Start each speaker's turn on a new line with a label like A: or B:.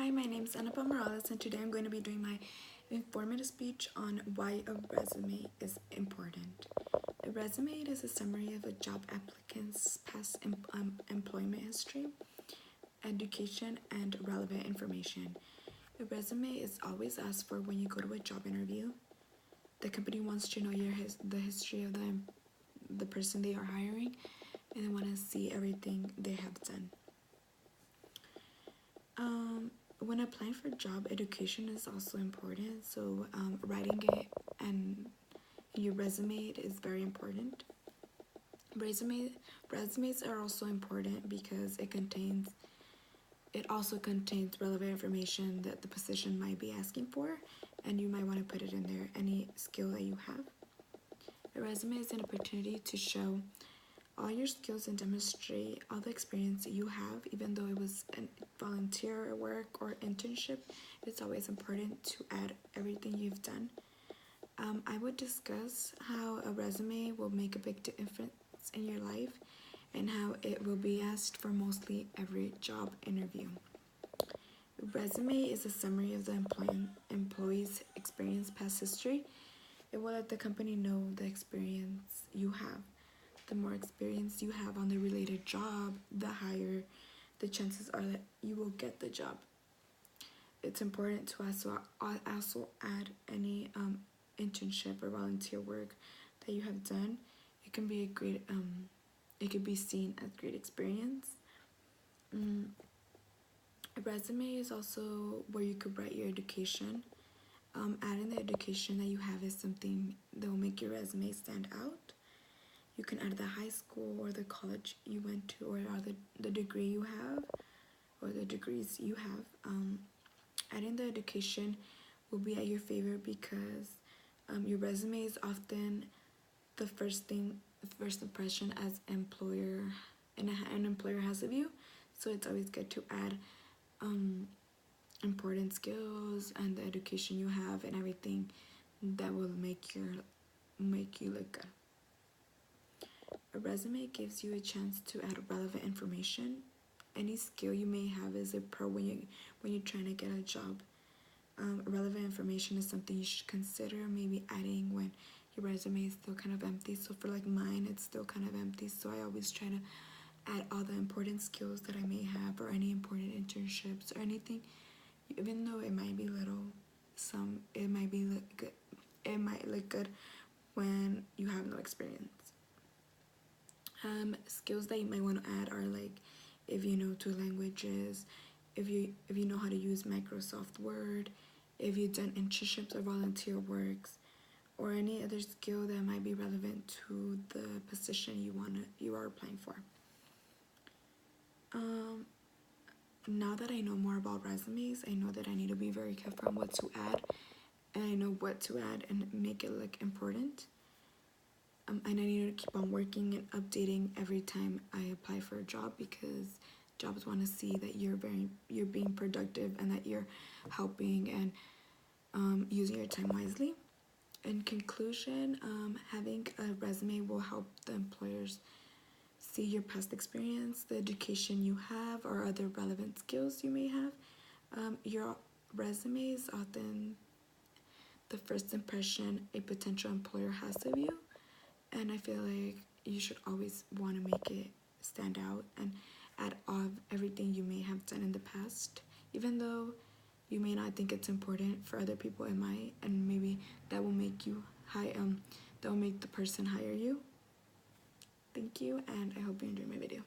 A: Hi, my name is Annabelle Morales, and today I'm going to be doing my informative speech on why a resume is important. A resume is a summary of a job applicant's past employment history, education, and relevant information. A resume is always asked for when you go to a job interview. The company wants to know the history of the person they are hiring, and they want to see everything they have done. When applying for a job, education is also important. So writing it and your resume is very important. Resumes are also important because it also contains relevant information that the position might be asking for, and you might want to put it in there, any skill that you have. A resume is an opportunity to show all your skills and demonstrate all the experience you have, even though it was a volunteer work or internship. It's always important to add everything you've done. I would discuss how a resume will make a big difference in your life and how it will be asked for mostly every job interview. Resume is a summary of the employee's experience, past history. It will let the company know the experience you have. The more experience you have on the related job, the higher the chances are that you will get the job. It's important to also add any internship or volunteer work that you have done. It can be it could be seen as great experience. A resume is also where you could write your education. Adding the education that you have is something that will make your resume stand out. You can add the high school or the college you went to, or the degree you have, or the degrees you have. Adding the education will be at your favor because your resume is often the first impression as an employer has of you. So it's always good to add important skills and the education you have and everything that will make you look good. A resume gives you a chance to add relevant information. Any skill you may have is a pro when you're trying to get a job. Relevant information is something you should consider maybe adding when your resume is still kind of empty. So for like mine, it's still kind of empty. So I always try to add all the important skills that I may have, or any important internships or anything, even though it might be little. It might look good when you have no experience. Skills that you might want to add are like if you know 2 languages, if you know how to use Microsoft Word, if you've done internships or volunteer works, or any other skill that might be relevant to the position you are applying for. Now that I know more about resumes, I know that I need to be very careful on what to add, and I know what to add and make it look important. And I need to keep on working and updating every time I apply for a job, because jobs want to see that you're being productive and that you're helping and using your time wisely. In conclusion, having a resume will help the employers see your past experience, the education you have, or other relevant skills you may have. Your resume is often the first impression a potential employer has of you, and I feel like you should always want to make it stand out and add everything you may have done in the past, even though you may not think it's important. For other people it might, and maybe that will make that will make the person hire you. Thank you, and I hope you enjoy my video.